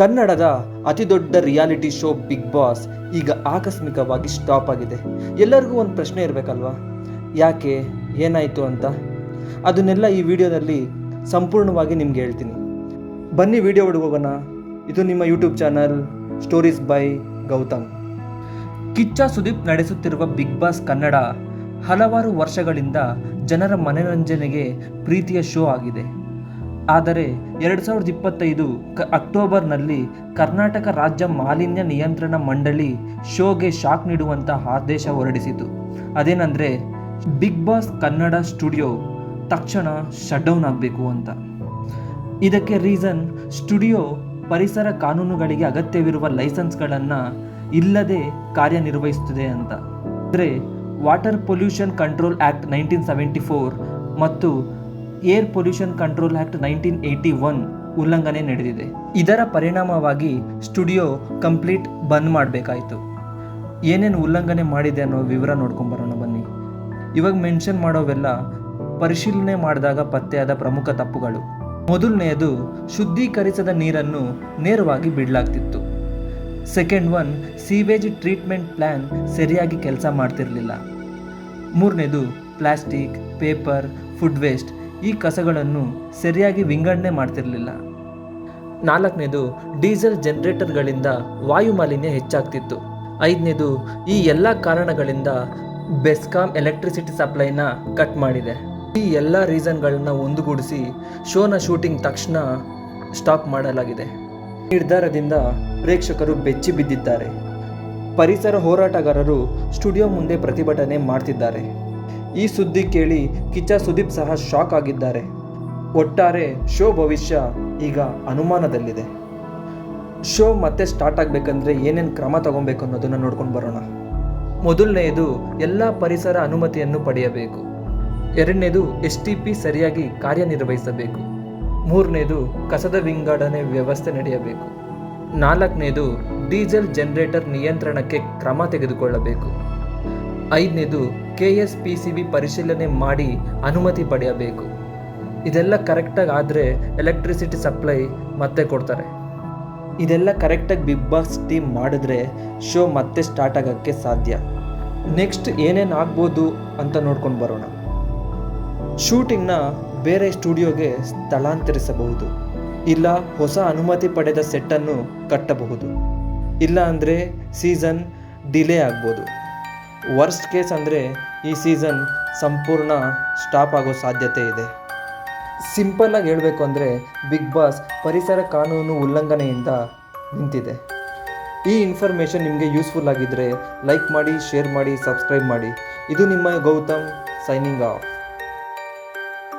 ಕನ್ನಡದ ಅತಿದೊಡ್ಡ reality show Bigg boss ಈಗ ಆಕಸ್ಮಿಕವಾಗಿ ಸ್ಟಾಪ್ ಆಗಿದೆ. ಎಲ್ಲರಿಗೂ ಒಂದು ಪ್ರಶ್ನೆ ಇರಬೇಕಲ್ವಾ, ಯಾಕೆ, ಏನಾಯಿತು ಅಂತ. ಅದನ್ನೆಲ್ಲ ಈ ವಿಡಿಯೋದಲ್ಲಿ ಸಂಪೂರ್ಣವಾಗಿ ನಿಮ್ಗೆ ಹೇಳ್ತೀನಿ. ಬನ್ನಿ ವಿಡಿಯೋ ಹೋಗೋಣ. ಇದು ನಿಮ್ಮ YouTube channel stories by Gautam. Kichcha Sudeep ನಡೆಸುತ್ತಿರುವ ಬಿಗ್ ಬಾಸ್ ಕನ್ನಡ ಹಲವಾರು ವರ್ಷಗಳಿಂದ ಜನರ ಮನರಂಜನೆಗೆ ಪ್ರೀತಿಯ ಶೋ ಆಗಿದೆ. ಆದರೆ 2025 ಅಕ್ಟೋಬರ್ನಲ್ಲಿ ಕರ್ನಾಟಕ ರಾಜ್ಯ ಮಾಲಿನ್ಯ ನಿಯಂತ್ರಣ ಮಂಡಳಿ ಶೋಗೆ ಶಾಕ್ ನೀಡುವಂಥ ಆದೇಶ ಹೊರಡಿಸಿತು. ಅದೇನೆಂದರೆ ಬಿಗ್ ಬಾಸ್ ಕನ್ನಡ ಸ್ಟುಡಿಯೋ ತಕ್ಷಣ ಶಟ್ ಡೌನ್ ಆಗಬೇಕು ಅಂತ. ಇದಕ್ಕೆ ರೀಸನ್ ಸ್ಟುಡಿಯೋ ಪರಿಸರ ಕಾನೂನುಗಳಿಗೆ ಅಗತ್ಯವಿರುವ ಲೈಸೆನ್ಸ್ಗಳನ್ನು ಇಲ್ಲದೆ ಕಾರ್ಯನಿರ್ವಹಿಸುತ್ತದೆ ಅಂತ. ಅಂದರೆ ವಾಟರ್ ಪೊಲ್ಯೂಷನ್ ಕಂಟ್ರೋಲ್ ಆ್ಯಕ್ಟ್ 1974 ಮತ್ತು ಏರ್ ಪೊಲ್ಯೂಷನ್ ಕಂಟ್ರೋಲ್ ಆ್ಯಕ್ಟ್ 1981 ಉಲ್ಲಂಘನೆ ನಡೆದಿದೆ. ಇದರ ಪರಿಣಾಮವಾಗಿ ಸ್ಟುಡಿಯೋ ಕಂಪ್ಲೀಟ್ ಬಂದ್ ಮಾಡಬೇಕಾಯಿತು. ಏನೇನು ಉಲ್ಲಂಘನೆ ಮಾಡಿದೆ ಅನ್ನೋ ವಿವರ ನೋಡ್ಕೊಂಬರೋಣ ಬನ್ನಿ. ಇವಾಗ ಮೆನ್ಷನ್ ಮಾಡೋವೆಲ್ಲ ಪರಿಶೀಲನೆ ಮಾಡಿದಾಗ ಪತ್ತೆಯಾದ ಪ್ರಮುಖ ತಪ್ಪುಗಳು. ಮೊದಲನೆಯದು, ಶುದ್ಧೀಕರಿಸದ ನೀರನ್ನು ನೇರವಾಗಿ ಬಿಡಲಾಗ್ತಿತ್ತು. Second one, sewage treatment plan ಸರಿಯಾಗಿ ಕೆಲಸ ಮಾಡ್ತಿರಲಿಲ್ಲ. ಮೂರನೇದು, ಪ್ಲಾಸ್ಟಿಕ್, ಪೇಪರ್, ಫುಡ್ ವೇಸ್ಟ್ ಈ ಕಸಗಳನ್ನು ಸರಿಯಾಗಿ ವಿಂಗಡಣೆ ಮಾಡ್ತಿರಲಿಲ್ಲ. ನಾಲ್ಕನೇದು, ಡೀಸೆಲ್ ಜನರೇಟರ್ಗಳಿಂದ ವಾಯು ಮಾಲಿನ್ಯ ಹೆಚ್ಚಾಗ್ತಿತ್ತು. ಐದನೇದು, ಈ ಎಲ್ಲ ಕಾರಣಗಳಿಂದ ಬೆಸ್ಕಾಂ ಎಲೆಕ್ಟ್ರಿಸಿಟಿ ಸಪ್ಲೈನ ಕಟ್ ಮಾಡಿದೆ. ಈ ಎಲ್ಲ ರೀಸನ್ಗಳನ್ನ ಒಂದುಗೂಡಿಸಿ ಶೋನ ಶೂಟಿಂಗ್ ತಕ್ಷಣ ಸ್ಟಾಪ್ ಮಾಡಲಾಗಿದೆ. ನಿರ್ಧಾರದಿಂದ ಪ್ರೇಕ್ಷಕರು ಬೆಚ್ಚಿ ಬಿದ್ದಿದ್ದಾರೆ. ಪರಿಸರ ಹೋರಾಟಗಾರರು ಸ್ಟುಡಿಯೋ ಮುಂದೆ ಪ್ರತಿಭಟನೆ ಮಾಡ್ತಿದ್ದಾರೆ. ಈ ಸುದ್ದಿ ಕೇಳಿ ಕಿಚ್ಚ ಸುದೀಪ್ ಸಹ ಶಾಕ್ ಆಗಿದ್ದಾರೆ. ಒಟ್ಟಾರೆ ಶೋ ಭವಿಷ್ಯ ಈಗ ಅನುಮಾನದಲ್ಲಿದೆ. ಶೋ ಮತ್ತೆ ಸ್ಟಾರ್ಟ್ ಆಗಬೇಕಂದ್ರೆ ಏನೇನು ಕ್ರಮ ತಗೊಬೇಕು ಅನ್ನೋದನ್ನು ನೋಡ್ಕೊಂಡು ಬರೋಣ. ಮೊದಲನೆಯದು, ಎಲ್ಲ ಪರಿಸರ ಅನುಮತಿಯನ್ನು ಪಡೆಯಬೇಕು. ಎರಡನೇದು, STP ಸರಿಯಾಗಿ ಕಾರ್ಯನಿರ್ವಹಿಸಬೇಕು. ಮೂರನೇದು, ಕಸದ ವಿಂಗಡಣೆ ವ್ಯವಸ್ಥೆ ನಡೆಯಬೇಕು. ನಾಲ್ಕನೇದು, ಡೀಸೆಲ್ ಜನರೇಟರ್ ನಿಯಂತ್ರಣಕ್ಕೆ ಕ್ರಮ ತೆಗೆದುಕೊಳ್ಳಬೇಕು. ಐದನೇದು, KSPCB ಪರಿಶೀಲನೆ ಮಾಡಿ ಅನುಮತಿ ಪಡೆಯಬೇಕು. ಇದೆಲ್ಲ ಕರೆಕ್ಟಾಗಿ ಆದರೆ ಎಲೆಕ್ಟ್ರಿಸಿಟಿ ಸಪ್ಲೈ ಮತ್ತೆ ಕೊಡ್ತಾರೆ. ಇದೆಲ್ಲ ಕರೆಕ್ಟಾಗಿ ಬಿಗ್ ಬಾಸ್ ಟೀಮ್ ಮಾಡಿದ್ರೆ ಶೋ ಮತ್ತೆ ಸ್ಟಾರ್ಟ್ ಆಗೋಕ್ಕೆ ಸಾಧ್ಯ. ನೆಕ್ಸ್ಟ್ ಏನೇನು ಆಗ್ಬೋದು ಅಂತ ನೋಡ್ಕೊಂಡು ಬರೋಣ. ಶೂಟಿಂಗ್ನ ಬೇರೆ ಸ್ಟುಡಿಯೋಗೆ ಸ್ಥಳಾಂತರಿಸಬಹುದು, ಇಲ್ಲ ಹೊಸ ಅನುಮತಿ ಪಡೆದ ಸೆಟ್ಟನ್ನು ಕಟ್ಟಬಹುದು, ಇಲ್ಲ ಅಂದರೆ ಸೀಸನ್ ಡಿಲೇ ಆಗ್ಬೋದು. ವರ್ಸ್ಟ್ ಕೇಸ್ ಅಂದರೆ ಈ ಸೀಸನ್ ಸಂಪೂರ್ಣ ಸ್ಟಾಪ್ ಆಗೋ ಸಾಧ್ಯತೆ ಇದೆ. ಸಿಂಪಲ್ಲಾಗಿ ಹೇಳಬೇಕು ಅಂದರೆ ಬಿಗ್ ಬಾಸ್ ಪರಿಸರ ಕಾನೂನು ಉಲ್ಲಂಘನೆಯಿಂದ ನಿಂತಿದೆ. ಈ ಇನ್ಫಾರ್ಮೇಷನ್ ನಿಮಗೆ ಯೂಸ್ಫುಲ್ ಆಗಿದ್ದರೆ ಲೈಕ್ ಮಾಡಿ, ಶೇರ್ ಮಾಡಿ, ಸಬ್ಸ್ಕ್ರೈಬ್ ಮಾಡಿ. ಇದು ನಿಮ್ಮ ಗೌತಮ್ ಸೈನಿಂಗ್ ಆಫ್.